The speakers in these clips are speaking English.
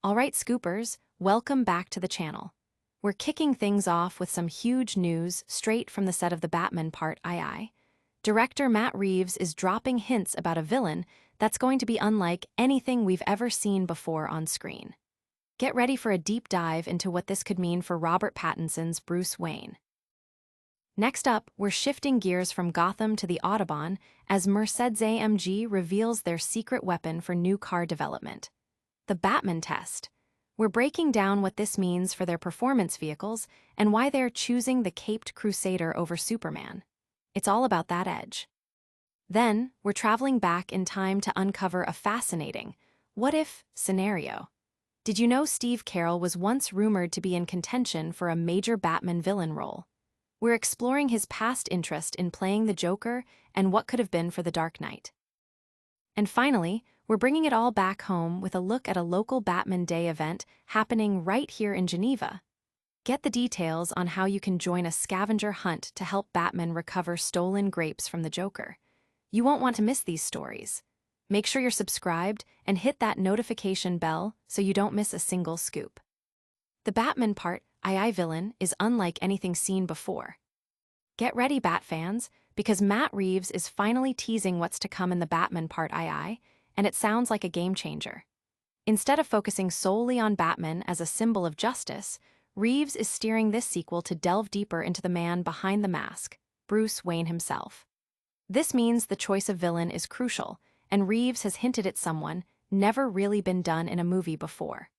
Alright, Scoopers, welcome back to the channel. We're kicking things off with some huge news straight from the set of the Batman Part II. Director Matt Reeves is dropping hints about a villain that's going to be unlike anything we've ever seen before on screen. Get ready for a deep dive into what this could mean for Robert Pattinson's Bruce Wayne. Next up, we're shifting gears from Gotham to the Autobahn as Mercedes-AMG reveals their secret weapon for new car development. The Batman test. We're breaking down what this means for their performance vehicles and why they're choosing the Caped Crusader over Superman. It's all about that edge. Then, we're traveling back in time to uncover a fascinating what-if scenario. Did you know Steve Carell was once rumored to be in contention for a major Batman villain role? We're exploring his past interest in playing the Joker and what could have been for the Dark Knight. And finally, we're bringing it all back home with a look at a local Batman Day event happening right here in Geneva. Get the details on how you can join a scavenger hunt to help Batman recover stolen grapes from the Joker. You won't want to miss these stories. Make sure you're subscribed and hit that notification bell so you don't miss a single scoop. The Batman Part II villain is unlike anything seen before. Get ready, Bat fans, because Matt Reeves is finally teasing what's to come in the Batman Part II, and it sounds like a game changer. Instead of focusing solely on Batman as a symbol of justice, Reeves is steering this sequel to delve deeper into the man behind the mask, Bruce Wayne himself. This means the choice of villain is crucial, and Reeves has hinted at someone never really been done in a movie before.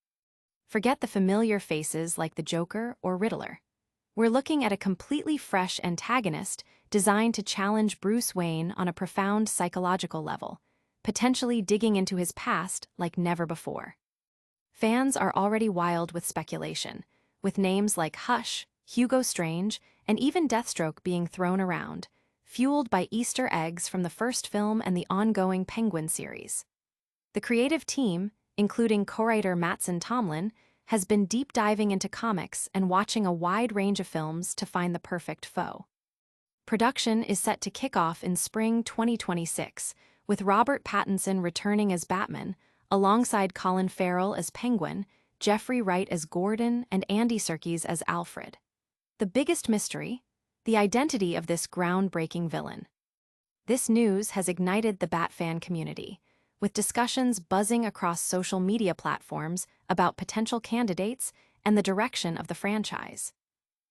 Forget the familiar faces like the Joker or Riddler. We're looking at a completely fresh antagonist designed to challenge Bruce Wayne on a profound psychological level, potentially digging into his past like never before. Fans are already wild with speculation, with names like Hush, Hugo Strange, and even Deathstroke being thrown around, fueled by Easter eggs from the first film and the ongoing Penguin series. The creative team, including co-writer Mattson Tomlin, has been deep diving into comics and watching a wide range of films to find the perfect foe. Production is set to kick off in spring 2026, with Robert Pattinson returning as Batman, alongside Colin Farrell as Penguin, Jeffrey Wright as Gordon, and Andy Serkis as Alfred. The biggest mystery? The identity of this groundbreaking villain. This news has ignited the Batfan community, with discussions buzzing across social media platforms about potential candidates and the direction of the franchise.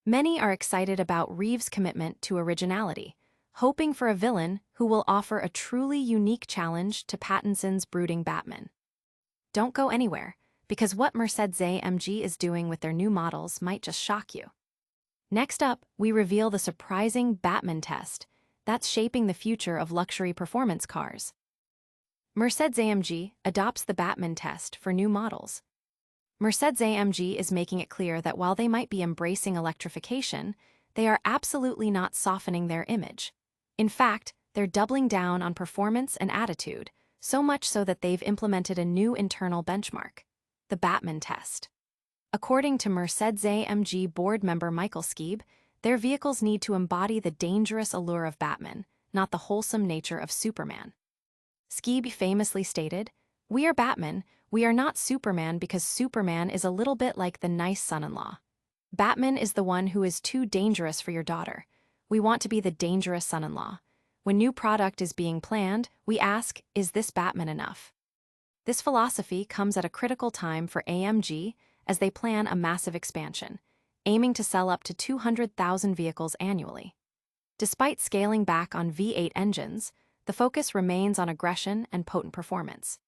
Many are excited about Reeves' commitment to originality, hoping for a villain who will offer a truly unique challenge to Pattinson's brooding Batman. Don't go anywhere, because what Mercedes-AMG is doing with their new models might just shock you. Next up, we reveal the surprising Batman test that's shaping the future of luxury performance cars. Mercedes-AMG adopts the Batman test for new models. Mercedes-AMG is making it clear that while they might be embracing electrification, they are absolutely not softening their image. In fact, they're doubling down on performance and attitude, so much so that they've implemented a new internal benchmark, the Batman test. According to Mercedes-AMG board member Michael Scavenger, their vehicles need to embody the dangerous allure of Batman, not the wholesome nature of Superman. Scavenger famously stated, "We are Batman, we are not Superman because Superman is a little bit like the nice son-in-law. Batman is the one who is too dangerous for your daughter. We want to be the dangerous son-in-law. When new product is being planned, we ask, is this Batman enough?" This philosophy comes at a critical time for AMG as they plan a massive expansion, aiming to sell up to 200,000 vehicles annually. Despite scaling back on V8 engines, the focus remains on aggression and potent performance.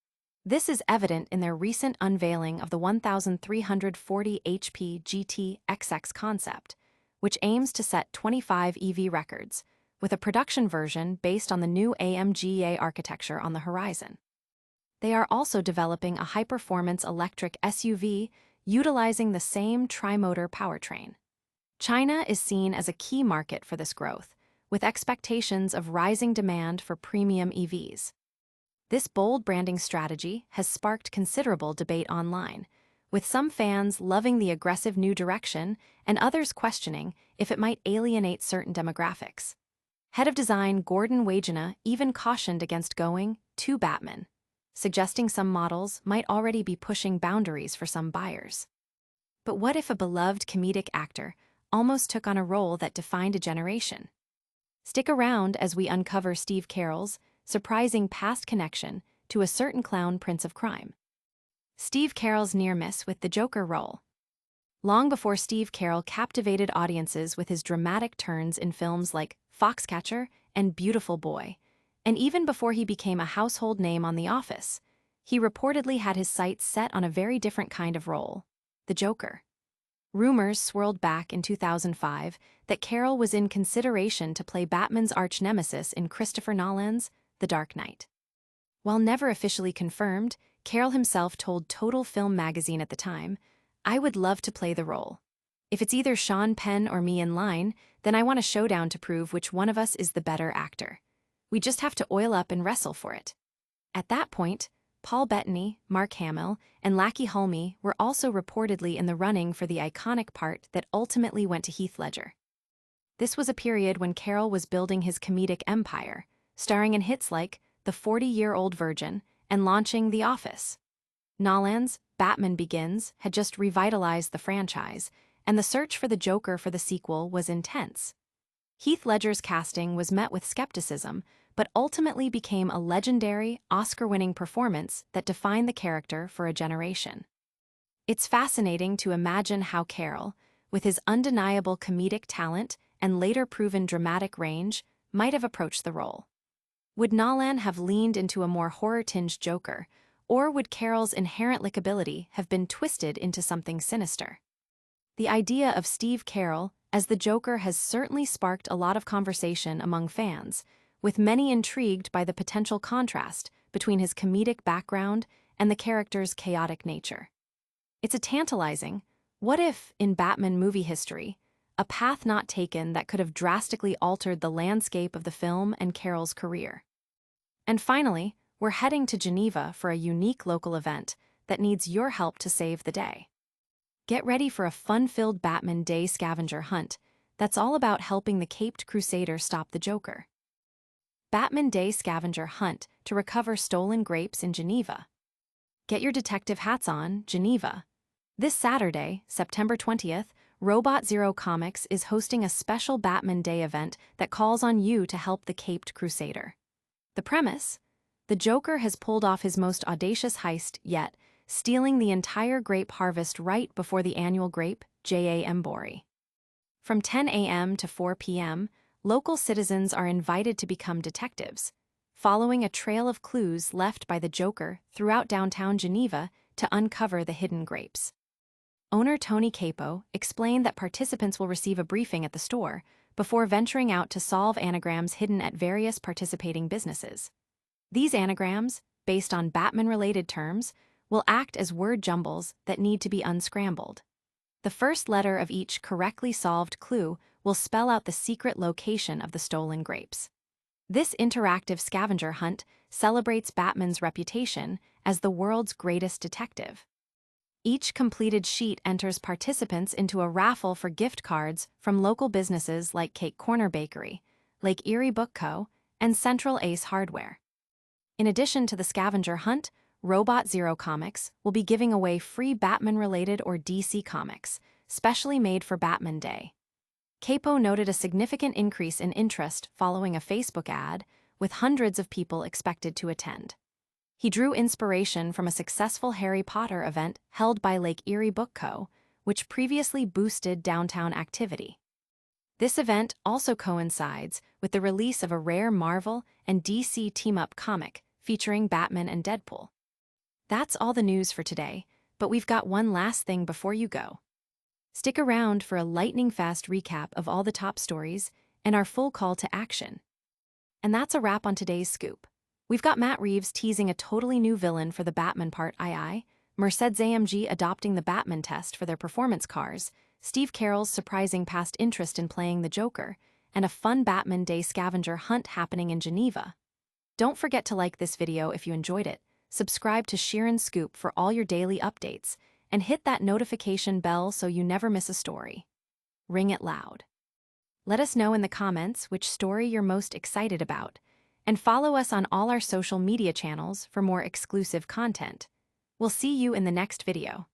This is evident in their recent unveiling of the 1,340 HP GT XX concept, which aims to set 25 EV records, with a production version based on the new AMG architecture on the horizon. They are also developing a high-performance electric SUV utilizing the same tri-motor powertrain. China is seen as a key market for this growth, with expectations of rising demand for premium EVs. This bold branding strategy has sparked considerable debate online, with some fans loving the aggressive new direction and others questioning if it might alienate certain demographics. Head of design Gordon Wagena even cautioned against going too Batman, suggesting some models might already be pushing boundaries for some buyers. But what if a beloved comedic actor almost took on a role that defined a generation? Stick around as we uncover Steve Carell's surprising past connection to a certain clown prince of crime. Steve Carell's near miss with the Joker role. Long before Steve Carell captivated audiences with his dramatic turns in films like Foxcatcher and Beautiful Boy, and even before he became a household name on The Office, he reportedly had his sights set on a very different kind of role, the Joker. Rumors swirled back in 2005 that Carell was in consideration to play Batman's arch-nemesis in Christopher Nolan's The Dark Knight. While never officially confirmed, Carell himself told Total Film magazine at the time, "I would love to play the role. If it's either Sean Penn or me in line, then I want a showdown to prove which one of us is the better actor. We just have to oil up and wrestle for it." At that point, Paul Bettany, Mark Hamill, and Lackey Hulme were also reportedly in the running for the iconic part that ultimately went to Heath Ledger. This was a period when Carell was building his comedic empire, starring in hits like The 40-Year-Old Virgin and launching The Office. Nolan's Batman Begins had just revitalized the franchise, and the search for the Joker for the sequel was intense. Heath Ledger's casting was met with skepticism, but ultimately became a legendary, Oscar-winning performance that defined the character for a generation. It's fascinating to imagine how Carell, with his undeniable comedic talent and later proven dramatic range, might have approached the role. Would Nolan have leaned into a more horror-tinged Joker, or would Carell's inherent likability have been twisted into something sinister? The idea of Steve Carell as the Joker has certainly sparked a lot of conversation among fans, with many intrigued by the potential contrast between his comedic background and the character's chaotic nature. It's a tantalizing, what if, in Batman movie history, a path not taken that could have drastically altered the landscape of the film and Carell's career. And finally, we're heading to Geneva for a unique local event that needs your help to save the day. Get ready for a fun-filled Batman Day scavenger hunt that's all about helping the Caped Crusader stop the Joker. Batman Day scavenger hunt to recover stolen grapes in Geneva. Get your detective hats on, Geneva. This Saturday, September 20th, Robot Zero Comics is hosting a special Batman Day event that calls on you to help the Caped Crusader. The premise? The Joker has pulled off his most audacious heist yet, stealing the entire grape harvest right before the annual grape, Jamboree. From 10 a.m. to 4 p.m., local citizens are invited to become detectives, following a trail of clues left by the Joker throughout downtown Geneva to uncover the hidden grapes. Owner Tony Capo explained that participants will receive a briefing at the store before venturing out to solve anagrams hidden at various participating businesses. These anagrams, based on Batman-related terms, will act as word jumbles that need to be unscrambled. The first letter of each correctly solved clue will spell out the secret location of the stolen grapes. This interactive scavenger hunt celebrates Batman's reputation as the world's greatest detective. Each completed sheet enters participants into a raffle for gift cards from local businesses like Cake Corner Bakery, Lake Erie Book Co., and Central Ace Hardware. In addition to the scavenger hunt, Robot Zero Comics will be giving away free Batman-related or DC comics, specially made for Batman Day. Capo noted a significant increase in interest following a Facebook ad, with hundreds of people expected to attend. He drew inspiration from a successful Harry Potter event held by Lake Erie Book Co., which previously boosted downtown activity. This event also coincides with the release of a rare Marvel and DC team-up comic featuring Batman and Deadpool. That's all the news for today, but we've got one last thing before you go. Stick around for a lightning-fast recap of all the top stories and our full call to action. And that's a wrap on today's scoop. We've got Matt Reeves teasing a totally new villain for the Batman part II, Mercedes-AMG adopting the Batman test for their performance cars, Steve Carell's surprising past interest in playing the Joker, and a fun Batman Day scavenger hunt happening in Geneva. Don't forget to like this video if you enjoyed it, subscribe to Sheeran Scoop for all your daily updates, and hit that notification bell so you never miss a story. Ring it loud. Let us know in the comments which story you're most excited about, And follow us on all our social media channels for more exclusive content. We'll see you in the next video.